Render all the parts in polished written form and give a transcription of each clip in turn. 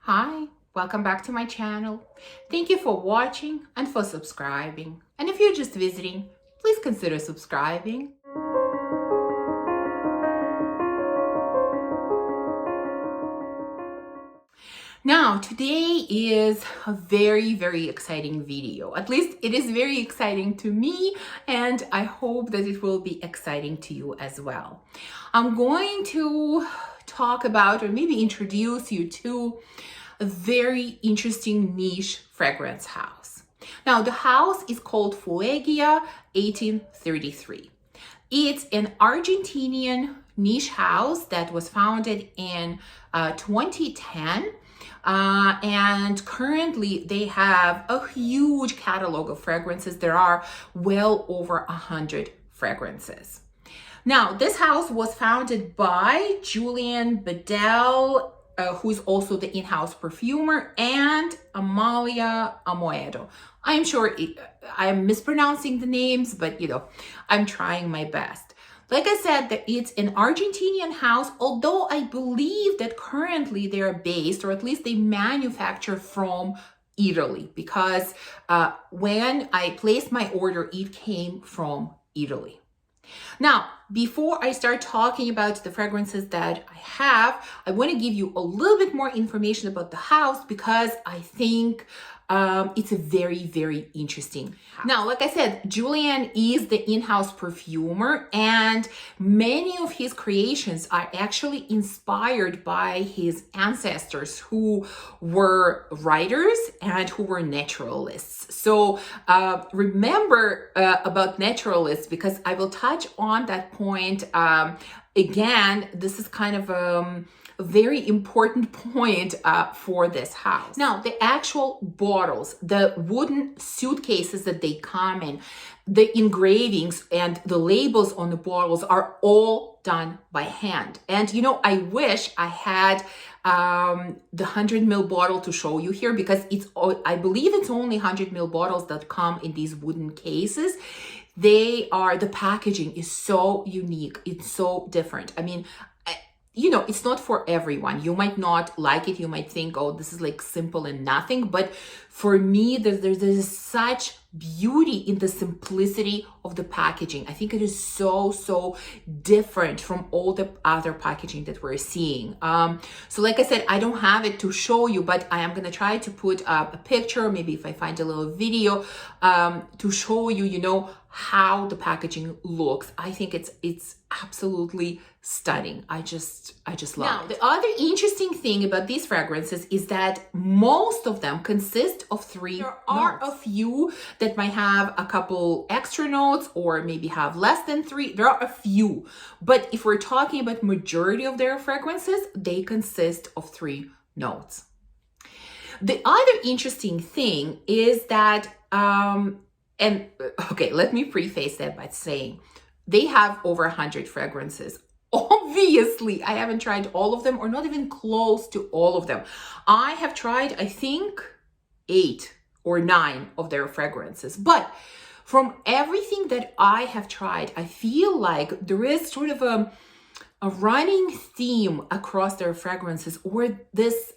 Hi, welcome back to my channel. Thank you for watching and for subscribing. And if you're just visiting, please consider subscribing. Now, today is a very exciting video. At least it is very exciting to me, and I hope that it will be exciting to you as well. I'm going to talk about, or maybe introduce you to, a very interesting niche fragrance house. Now, the house is called Fueguia 1833. It's an Argentinian niche house that was founded in 2010. And currently they have a huge catalog of fragrances. There are well over 100 fragrances. Now, this house was founded by Julian Bedell, who is also the in-house perfumer, and Amalia Gourmand. I'm sure I'm mispronouncing the names, but I'm trying my best. Like I said, that it's an Argentinian house, although I believe that currently they are based, or at least they manufacture from Italy, because when I placed my order, it came from Italy. Now, before I start talking about the fragrances that I have, I want to give you a little bit more information about the house, because I think it's a very interesting house. Now, like I said, Julian is the in-house perfumer, and many of his creations are actually inspired by his ancestors who were writers and who were naturalists. So remember about naturalists, because I will touch on that point again. This is kind of a very important point for this house. Now, the actual bottles, the wooden suitcases that they come in, the engravings and the labels on the bottles are all done by hand. And I wish I had the 100 ml bottle to show you here, because I believe it's only 100 ml bottles that come in these wooden cases. The packaging is so unique. It's so different. I mean, it's not for everyone. You might not like it. You might think, oh, this is like simple and nothing. But for me, there's such beauty in the simplicity of the packaging. I think it is so different from all the other packaging that we're seeing. So like I said, I don't have it to show you, but I am going to try to put up a picture, maybe if I find a little video, to show you, how the packaging looks. I think it's absolutely stunning. I just love it. The other interesting thing about these fragrances is that most of them consist of 3 notes. There are a few that might have a couple extra notes, or maybe have less than 3. There are a few, but if we're talking about majority of their fragrances, they consist of 3 notes. The other interesting thing is that and okay, let me preface that by saying they have over 100 fragrances. Obviously, I haven't tried all of them, or not even close to all of them. I have tried, I think, 8 or 9 of their fragrances. But from everything that I have tried, I feel like there is sort of a running theme across their fragrances, or this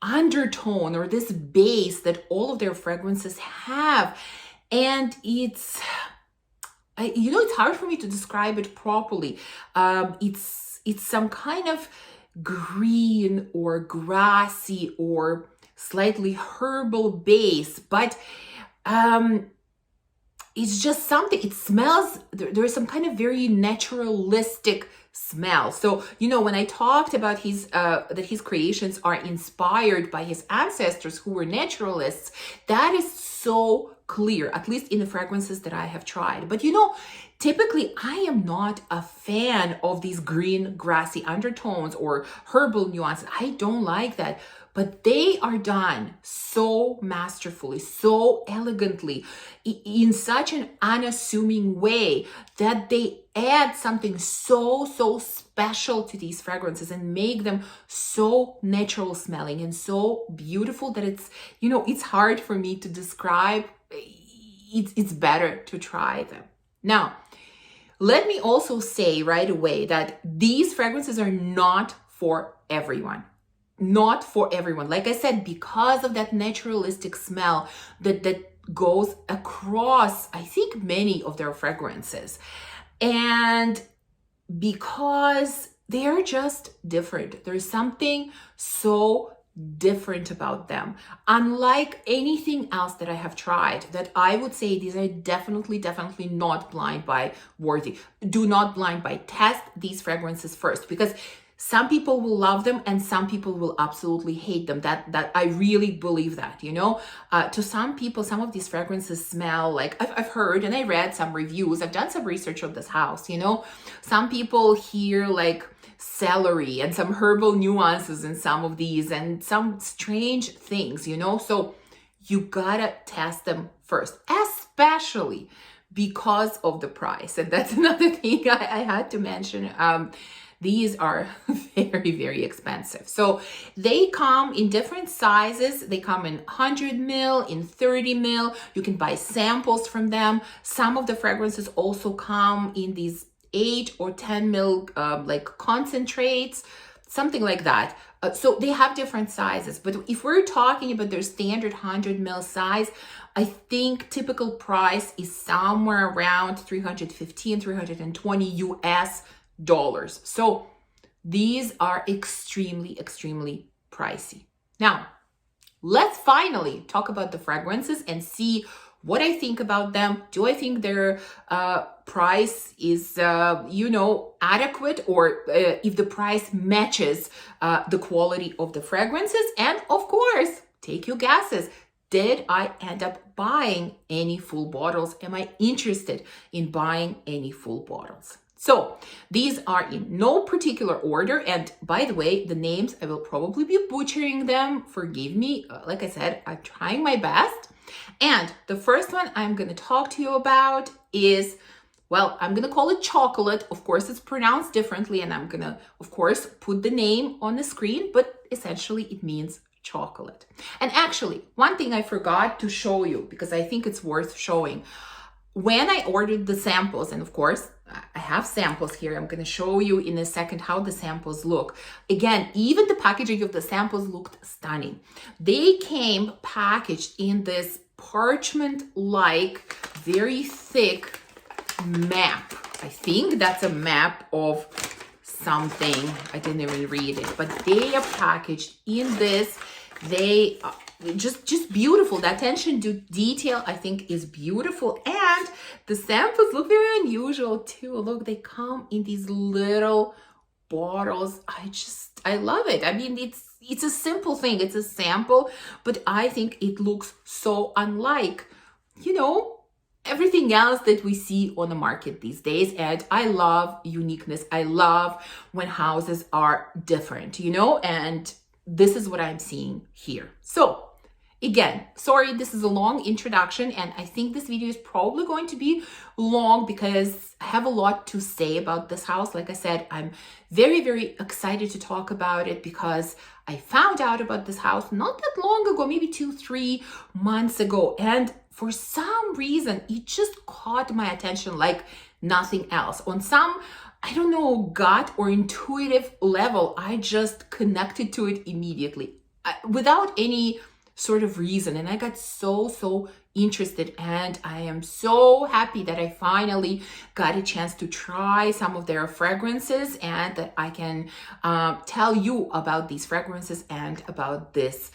undertone, or this base that all of their fragrances have. And it's hard for me to describe it properly. It's some kind of green or grassy or slightly herbal base, but it's just something. It smells, there is some kind of very naturalistic smell. So, when I talked about that his creations are inspired by his ancestors who were naturalists, that is so clear, at least in the fragrances that I have tried. But typically I am not a fan of these green grassy undertones or herbal nuances. I don't like that. But they are done so masterfully, so elegantly, in such an unassuming way, that they add something so special to these fragrances and make them so natural smelling and so beautiful that it's hard for me to describe. It's better to try them. Now, let me also say right away that these fragrances are not for everyone. not for everyone. Like I said, because of that naturalistic smell that goes across, I think, many of their fragrances. And because they're just different. There's something so different about them. Unlike anything else that I have tried, that I would say these are definitely not blind buy worthy. Do not blind buy. Test these fragrances first, because some people will love them and some people will absolutely hate them. That I really believe that, you know. To some people, some of these fragrances smell like, I've heard and I read some reviews. I've done some research of this house, you know. Some people hear like celery and some herbal nuances in some of these and some strange things, you know. So you gotta test them first, especially because of the price. And that's another thing I had to mention. These are very expensive. So they come in different sizes. They come in 100 ml, in 30 ml. You can buy samples from them. Some of the fragrances also come in these 8 or 10 ml like concentrates, something like that. So they have different sizes. But if we're talking about their standard 100 ml size, I think typical price is somewhere around $315, $320 US dollars. So these are extremely pricey. Now, let's finally talk about the fragrances and see what I think about them. Do I think their price is, you know, adequate, or if the price matches the quality of the fragrances? And of course, take your guesses. Did I end up buying any full bottles? Am I interested in buying any full bottles? So these are in no particular order. And by the way, the names, I will probably be butchering them. Forgive me. Like I said, I'm trying my best. And the first one I'm going to talk to you about is, well, I'm going to call it chocolate. Of course, it's pronounced differently. And I'm going to, of course, put the name on the screen. But essentially, it means chocolate. And actually, one thing I forgot to show you, because I think it's worth showing. When I ordered the samples, and of course, I have samples here. I'm going to show you in a second how the samples look. Again, even the packaging of the samples looked stunning. They came packaged in this parchment-like, very thick map. I think that's a map of something. I didn't even read it, but they are packaged in this. They just beautiful. The attention to detail, I think, is beautiful. And the samples look very unusual too. Look, they come in these little bottles. I love it. I mean, it's a simple thing. It's a sample, but I think it looks so unlike, you know, everything else that we see on the market these days. And I love uniqueness. I love when houses are different, you know, and this is what I'm seeing here. So again, sorry, this is a long introduction, and I think this video is probably going to be long because I have a lot to say about this house. Like I said, I'm very excited to talk about it because I found out about this house not that long ago, maybe 2-3 months ago. And for some reason, it just caught my attention like nothing else. On some, I don't know, gut or intuitive level, I just connected to it immediately without any sort of reason. And I got so interested, and I am so happy that I finally got a chance to try some of their fragrances and that I can tell you about these fragrances and about this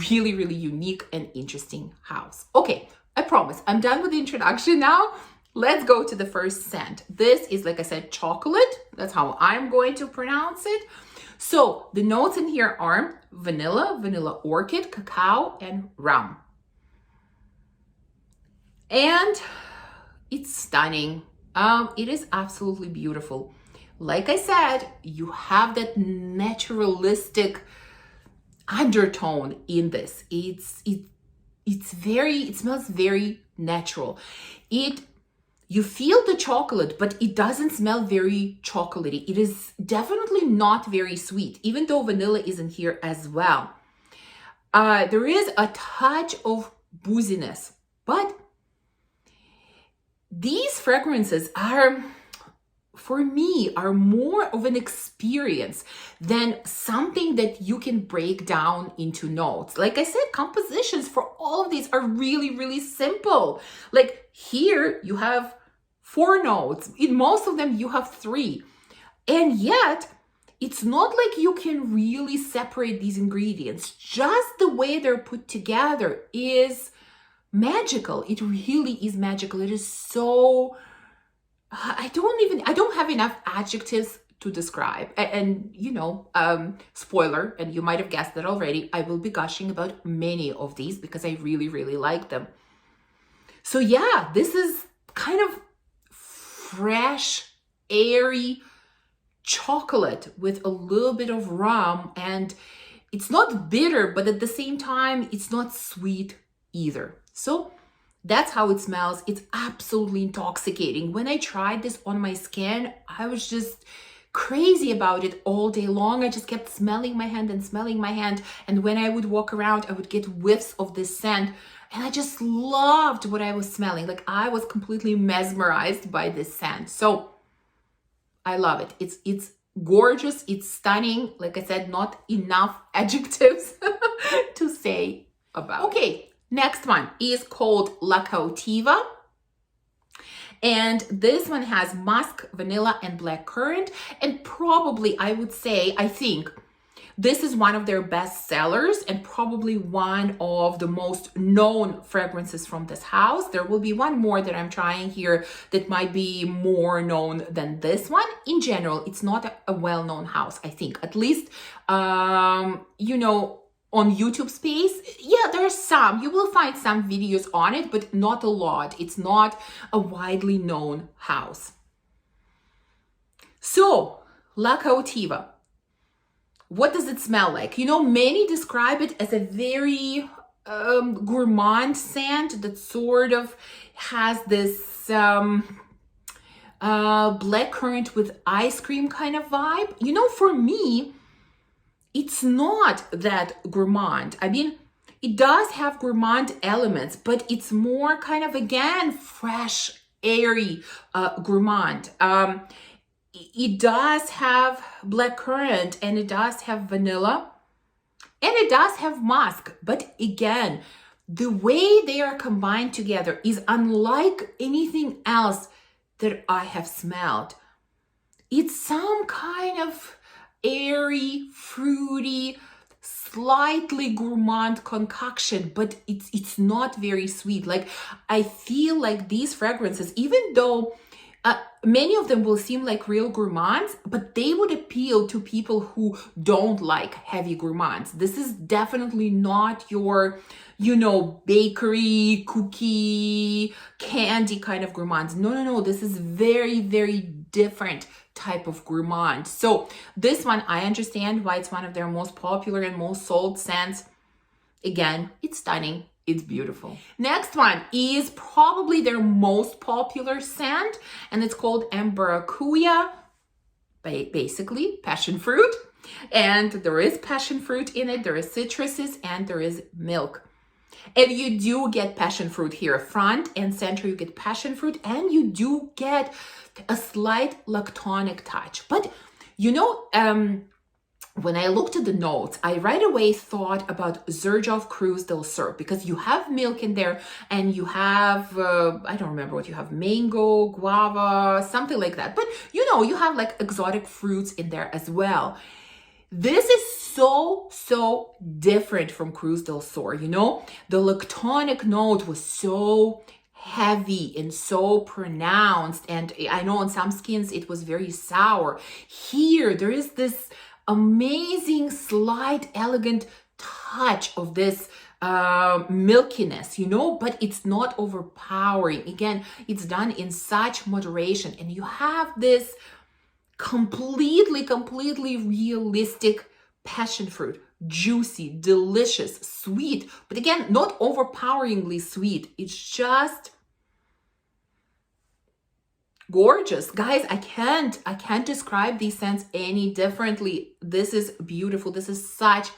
really unique and interesting house. Okay, I promise I'm done with the introduction now. Let's go to the first scent. This is, like I said, chocolate. That's how I'm going to pronounce it. So the notes in here are vanilla orchid, cacao, and rum. And it's stunning. It is absolutely beautiful. Like I said, you have that naturalistic undertone in this. It smells very natural. You feel the chocolate, but it doesn't smell very chocolatey. It is definitely not very sweet, even though vanilla is in here as well. There is a touch of booziness, but these fragrances are for me, are more of an experience than something that you can break down into notes. Like I said, compositions for all of these are really, really simple. Like here you have 4 notes. In most of them, you have 3. And yet, it's not like you can really separate these ingredients. Just the way they're put together is magical. It really is magical. It is so... I don't have enough adjectives to describe. And you know, spoiler, and you might have guessed that already, I will be gushing about many of these because I really, really like them. So yeah, this is kind of fresh, airy chocolate with a little bit of rum, and it's not bitter, but at the same time, it's not sweet either. So that's how it smells. It's absolutely intoxicating. When I tried this on my skin, I was just crazy about it all day long. I just kept smelling my hand and smelling my hand. And when I would walk around, I would get whiffs of this scent. And I just loved what I was smelling. Like I was completely mesmerized by this scent. So I love it. It's gorgeous. It's stunning. Like I said, not enough adjectives to say about. Okay. Next one is called La Cautiva. And this one has musk, vanilla, and black currant. And probably, I would say, I think this is one of their best sellers and probably one of the most known fragrances from this house. There will be one more that I'm trying here that might be more known than this one. In general, it's not a well-known house, I think. At least, you know, on YouTube space, yeah, there are some. You will find some videos on it, but not a lot. It's not a widely known house. So, La Cautiva. What does it smell like? You know, many describe it as a very gourmand scent that sort of has this black currant with ice cream kind of vibe. You know, for me, it's not that gourmand. I mean, it does have gourmand elements, but it's more kind of, again, fresh, airy gourmand. It does have black currant and it does have vanilla and it does have musk. But again, the way they are combined together is unlike anything else that I have smelled. It's some kind of airy, fruity, slightly gourmand concoction, but it's not very sweet. Like I feel like these fragrances, even though many of them will seem like real gourmands, but they would appeal to people who don't like heavy gourmands. This is definitely not your, you know, bakery, cookie, candy kind of gourmands. No. This is very, very different type of gourmand. So this one, I understand why it's one of their most popular and most sold scents. Again, it's stunning. It's beautiful. Next one is probably their most popular scent, and it's called Embakuya, basically passion fruit. And there is passion fruit in it, there is citruses, and there is milk. And you do get passion fruit here, front and center, you get passion fruit, and you do get a slight lactonic touch. But you know, when I looked at the notes, I right away thought about Xerjoff Cruz del Sur, because you have milk in there and you have, I don't remember what you have, mango, guava, something like that. But you know, you have like exotic fruits in there as well. This is so different from Cruz del Sur, you know? The lactonic note was so heavy and so pronounced, and I know on some skins it was very sour. Here, there is this amazing, slight, elegant touch of this milkiness, you know, but it's not overpowering. Again, it's done in such moderation, and you have this completely realistic passion fruit, juicy, delicious, sweet, but again, not overpoweringly sweet. It's just gorgeous. Guys, I can't describe these scents any differently. This is beautiful. This is such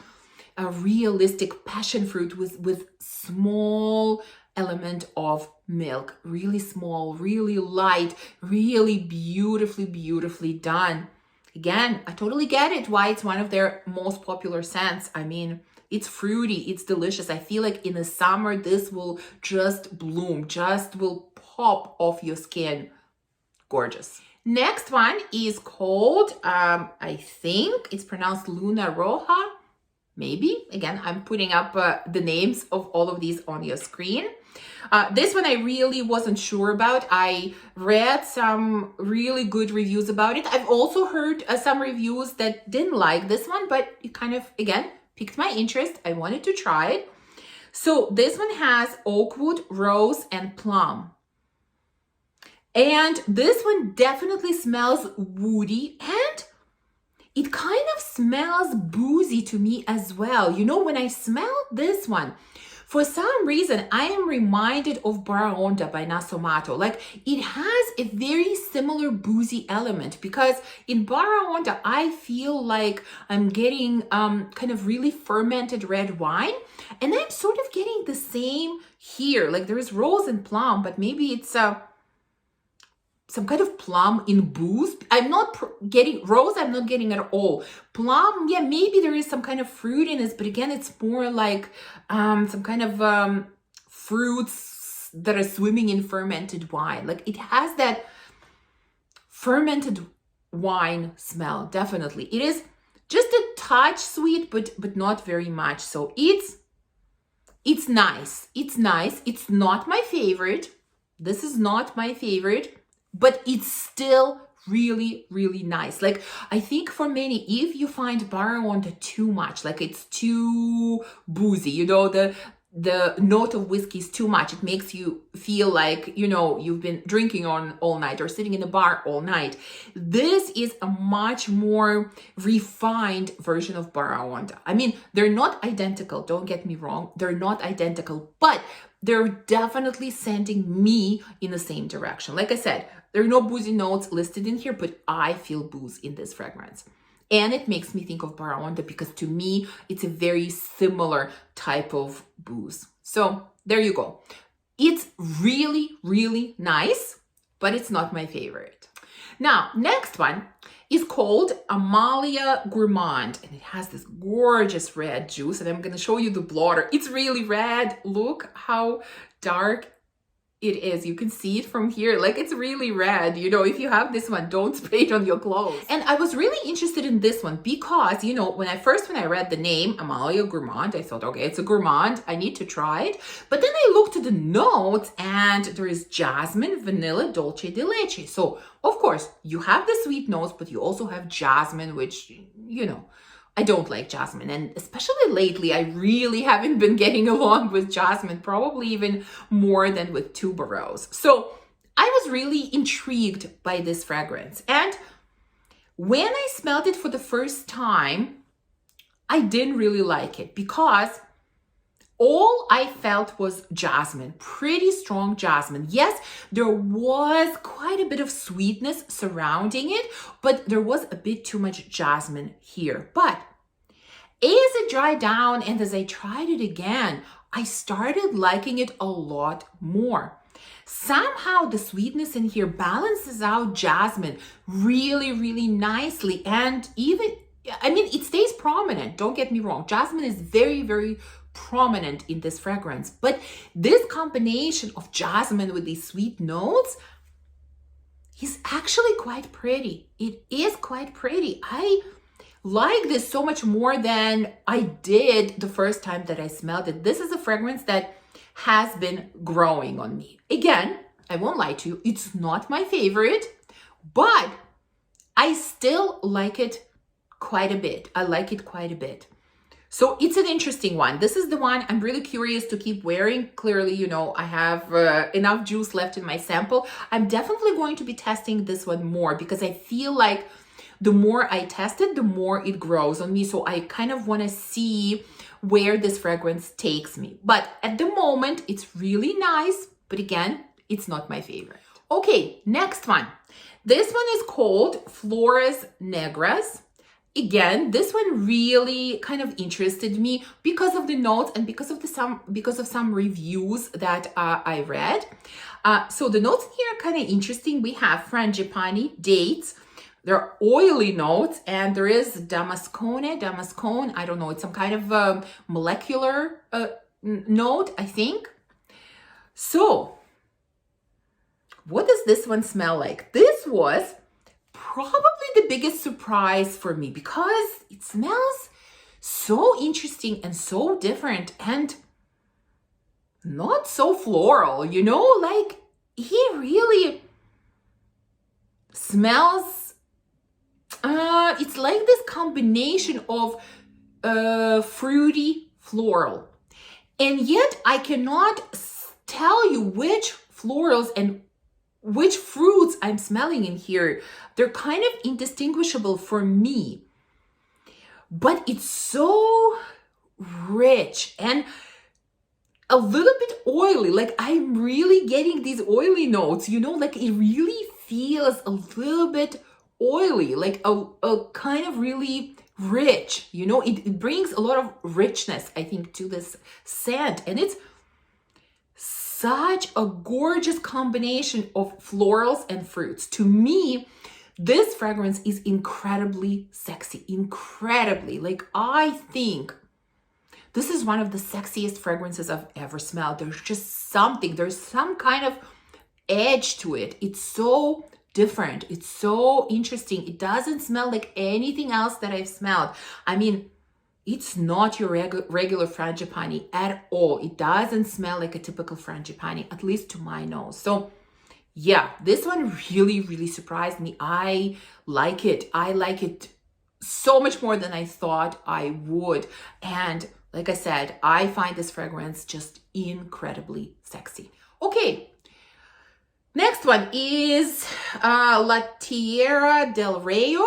a realistic passion fruit with small element of milk. Really small, really light, really beautifully, beautifully done. Again, I totally get it why it's one of their most popular scents. I mean, it's fruity, it's delicious. I feel like in the summer, this will just bloom, just will pop off your skin. Gorgeous. Next one is called, I think it's pronounced Luna Roja. Maybe. Again, I'm putting up the names of all of these on your screen. This one I really wasn't sure about. I read some really good reviews about it. I've also heard some reviews that didn't like this one, but it kind of, again, piqued my interest. I wanted to try it. So this one has oak wood, rose, and plum. And this one definitely smells woody, and it kind of smells boozy to me as well. You know, when I smell this one, for some reason, I am reminded of Barra Onda by Nasomato. Like, it has a very similar boozy element, because in Barra Onda, I feel like I'm getting kind of really fermented red wine. And I'm sort of getting the same here. Like, there is rose and plum, but maybe it's some kind of plum in booze. I'm not getting rose, I'm not getting at all. Plum, yeah, maybe there is some kind of fruitiness, but again, it's more like some kind of fruits that are swimming in fermented wine. Like, it has that fermented wine smell, definitely. It is just a touch sweet, but not very much. So it's nice. It's nice. It's not my favorite. This is not my favorite. But it's still really, really nice. Like, I think for many, if you find Barra Onda too much, like it's too boozy, you know, the note of whiskey is too much. It makes you feel like, you know, you've been drinking on all night or sitting in a bar all night. This is a much more refined version of Barra Onda. I mean, they're not identical. Don't get me wrong. They're not identical, but they're definitely sending me in the same direction. Like I said, there are no boozy notes listed in here, but I feel booze in this fragrance. And it makes me think of Barra Onda because to me, it's a very similar type of booze. So there you go. It's really, really nice, but it's not my favorite. Now, next one is called Amalia Gourmand, and it has this gorgeous red juice, and I'm going to show you the blotter. It's really red. Look how dark it is. You can see it from here. Like, it's really red. You know, if you have this one, don't spray it on your clothes. And I was really interested in this one because, you know, when I read the name Amalia Gourmand, I thought, okay, it's a gourmand. I need to try it. But then I looked at the notes and there is jasmine, vanilla, dulce de leche. So, of course, you have the sweet notes, but you also have jasmine, which, you know, I don't like jasmine, and especially lately, I really haven't been getting along with jasmine, probably even more than with tuberose. So I was really intrigued by this fragrance. And when I smelled it for the first time, I didn't really like it because all I felt was jasmine, pretty strong jasmine. Yes, there was quite a bit of sweetness surrounding it, but there was a bit too much jasmine here. But as it dried down and as I tried it again, I started liking it a lot more. Somehow the sweetness in here balances out jasmine really, really nicely. And even, I mean, it stays prominent. Don't get me wrong. Jasmine is very, very prominent in this fragrance, but this combination of jasmine with these sweet notes is actually quite pretty. It is quite pretty. I like this so much more than I did the first time that I smelled it. This is a fragrance that has been growing on me. Again, I won't lie to you, it's not my favorite, but I still like it quite a bit. I like it quite a bit. So it's an interesting one. This is the one I'm really curious to keep wearing. Clearly, you know, I have enough juice left in my sample. I'm definitely going to be testing this one more because I feel like the more I test it, the more it grows on me. So I kind of want to see where this fragrance takes me. But at the moment, it's really nice. But again, it's not my favorite. Okay, next one. This one is called Flores Negras. again, this one really kind of interested me because of the notes and because of some reviews that I read. So the notes here are kind of interesting. We have frangipani, dates. There are oily notes, and there is damascone. I don't know. It's some kind of molecular note, I think. So what does this one smell like? This was probably the biggest surprise for me because it smells so interesting and so different and not so floral, you know, like he really smells, it's like this combination of fruity floral. And yet I cannot tell you which florals and which fruits I'm smelling in here. They're kind of indistinguishable for me, but it's so rich and a little bit oily. Like I'm really getting these oily notes, you know, like it really feels a little bit oily, like a kind of really rich, you know, it brings a lot of richness, I think, to this scent. And it's such a gorgeous combination of florals and fruits. To me, this fragrance is incredibly sexy, incredibly. Like I think this is one of the sexiest fragrances I've ever smelled. There's just something, there's some kind of edge to it. It's so different. It's so interesting. It doesn't smell like anything else that I've smelled. I mean, it's not your regular frangipani at all. It doesn't smell like a typical frangipani, at least to my nose. So yeah, this one really, really surprised me. I like it. I like it so much more than I thought I would. And like I said, I find this fragrance just incredibly sexy. Okay, next one is La Tierra del Rayo,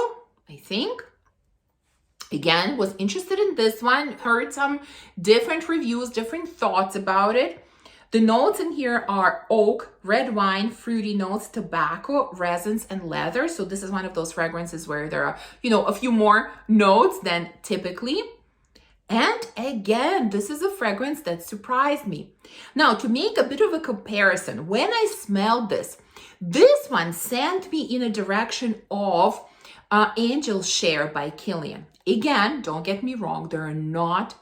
I think. Again, was interested in this one, heard some different reviews, different thoughts about it. The notes in here are oak, red wine, fruity notes, tobacco, resins, and leather. So this is one of those fragrances where there are, you know, a few more notes than typically. And again, this is a fragrance that surprised me. Now, to make a bit of a comparison, when I smelled this one sent me in a direction of Angel Share by Kilian. Again, don't get me wrong, they're not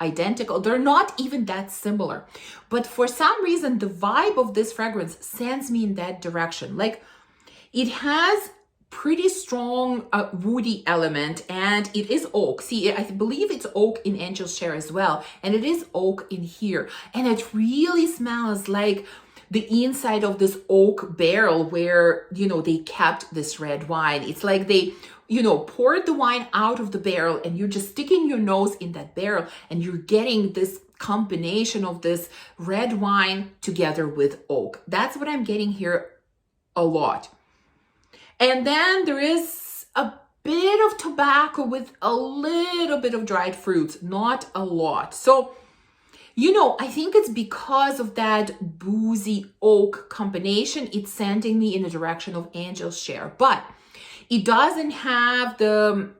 identical. They're not even that similar. But for some reason, the vibe of this fragrance sends me in that direction. Like it has pretty strong woody element, and it is oak. See, I believe it's oak in Angel Share as well, and it is oak in here. And it really smells like the inside of this oak barrel where, you know, they kept this red wine. It's like they, you know, poured the wine out of the barrel and you're just sticking your nose in that barrel and you're getting this combination of this red wine together with oak. That's what I'm getting here a lot. And then there is a bit of tobacco with a little bit of dried fruits, not a lot. So, you know, I think it's because of that boozy oak combination, it's sending me in the direction of Angel Share. But it doesn't have the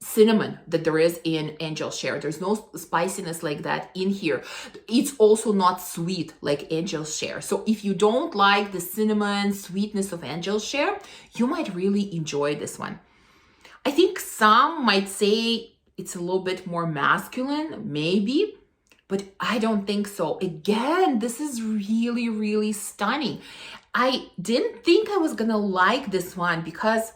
cinnamon that there is in Angel Share. There's no spiciness like that in here. It's also not sweet like Angel Share. So if you don't like the cinnamon sweetness of Angel Share, you might really enjoy this one. I think some might say it's a little bit more masculine, maybe, but I don't think so. Again, this is really, really stunning. I didn't think I was gonna like this one because,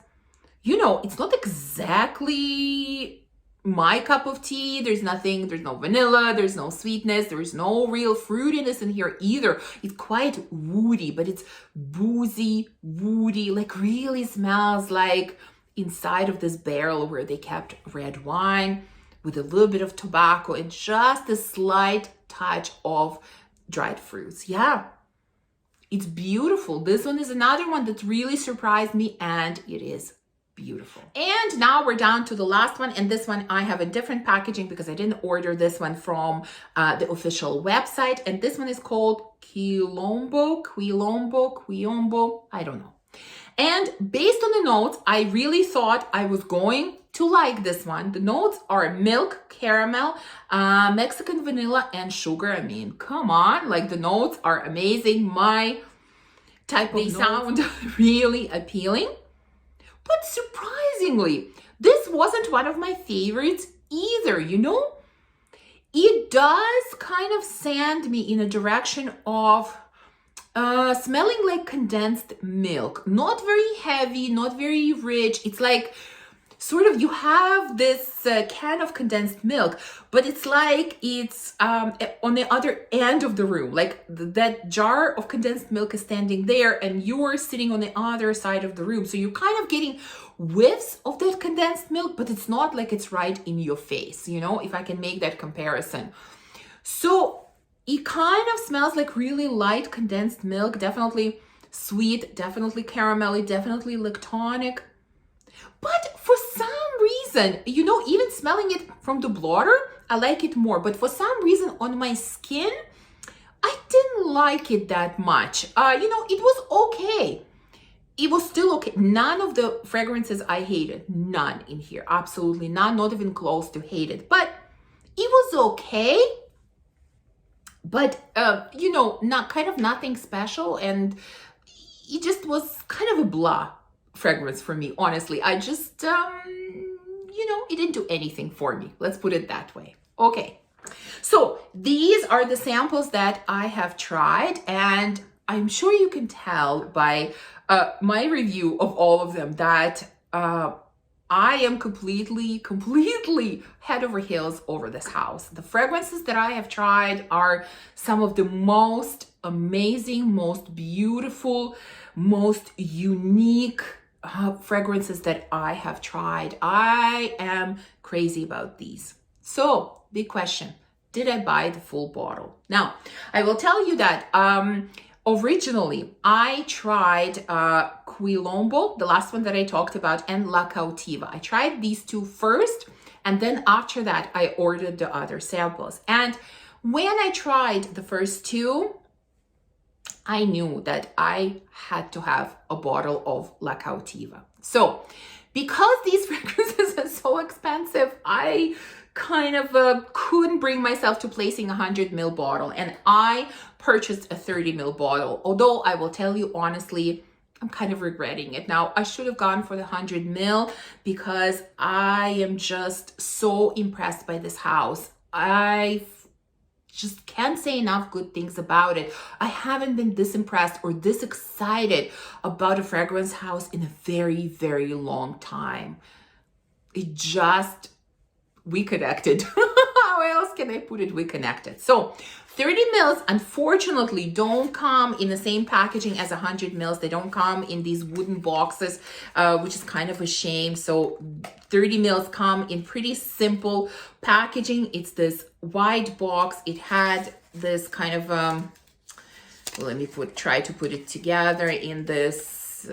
you know, it's not exactly my cup of tea. There's no vanilla, there's no sweetness, there's no real fruitiness in here either. It's quite woody, but it's boozy, woody, like really smells like inside of this barrel where they kept red wine with a little bit of tobacco and just a slight touch of dried fruits. Yeah, it's beautiful. This one is another one that really surprised me, and it is beautiful. And now we're down to the last one, and this one I have a different packaging because I didn't order this one from the official website, and this one is called Quilombo, I don't know. And based on the notes, I really thought I was going to like this one. The notes are milk, caramel, Mexican vanilla, and sugar. I mean, come on, like the notes are amazing. My type of sound really appealing. But surprisingly, this wasn't one of my favorites either, you know? It does kind of send me in a direction of smelling like condensed milk. Not very heavy, not very rich. It's like sort of you have this can of condensed milk, but it's like it's on the other end of the room. Like that jar of condensed milk is standing there and you're sitting on the other side of the room. So you're kind of getting whiffs of that condensed milk, but it's not like it's right in your face, you know, if I can make that comparison. So it kind of smells like really light condensed milk, definitely sweet, definitely caramelly, definitely lactonic. But for some reason, you know, even smelling it from the blotter, I like it more. But for some reason on my skin, I didn't like it that much. You know, it was okay. It was still okay. None of the fragrances I hated. None in here. Absolutely none. Not even close to hated. But it was okay. But, you know, not kind of nothing special. And it just was kind of a blah fragrance for me, honestly. I just, you know, it didn't do anything for me. Let's put it that way. Okay. So these are the samples that I have tried. And I'm sure you can tell by my review of all of them that I am completely head over heels over this house. The fragrances that I have tried are some of the most amazing, most beautiful, most unique fragrances that I have tried. I am crazy about these. So, big question, did I buy the full bottle? Now, I will tell you that originally, I tried Qui Lombo, the last one that I talked about, and La Cautiva. I tried these two first, and then after that, I ordered the other samples. And when I tried the first two, I knew that I had to have a bottle of La Cautiva. So, because these fragrances are so expensive, I kind of couldn't bring myself to placing a 100 ml bottle, and I purchased a 30 ml bottle. Although I will tell you honestly, I'm kind of regretting it now. I should have gone for the 100 ml because I am just so impressed by this house. I just can't say enough good things about it. I haven't been this impressed or this excited about a fragrance house in a very, very long time. It just, we connected. How else can I put it? We connected. So 30 mils, unfortunately, don't come in the same packaging as 100 mils. They don't come in these wooden boxes, which is kind of a shame. So 30 mils come in pretty simple packaging. It's this wide box. It had this kind of, let me try to put it together in this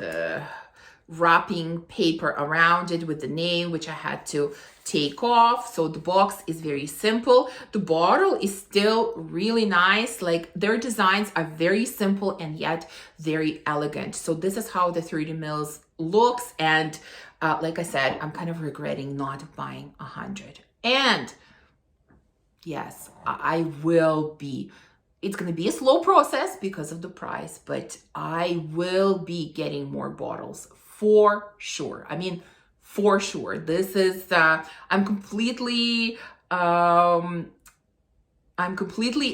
wrapping paper around it with the name, which I had to take off. So the box is very simple. The bottle is still really nice. Like their designs are very simple and yet very elegant. So this is how the 30 mils looks. And like I said, I'm kind of regretting not buying 100. And yes, I will be. It's going to be a slow process because of the price, but I will be getting more bottles for sure. I mean, for sure. This is, I'm completely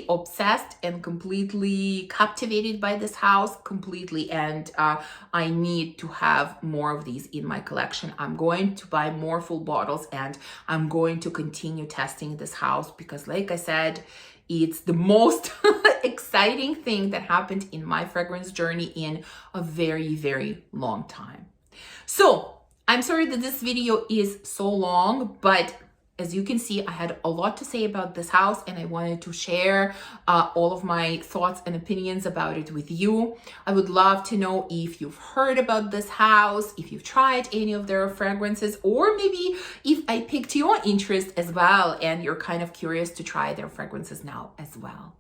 obsessed and completely captivated by this house completely. And I need to have more of these in my collection. I'm going to buy more full bottles and I'm going to continue testing this house because like I said, it's the most exciting thing that happened in my fragrance journey in a very, very long time. So I'm sorry that this video is so long, but as you can see, I had a lot to say about this house and I wanted to share all of my thoughts and opinions about it with you. I would love to know if you've heard about this house, if you've tried any of their fragrances, or maybe if I piqued your interest as well and you're kind of curious to try their fragrances now as well.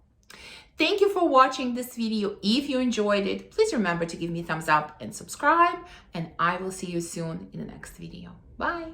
Thank you for watching this video. If you enjoyed it, please remember to give me a thumbs up and subscribe, and I will see you soon in the next video. Bye.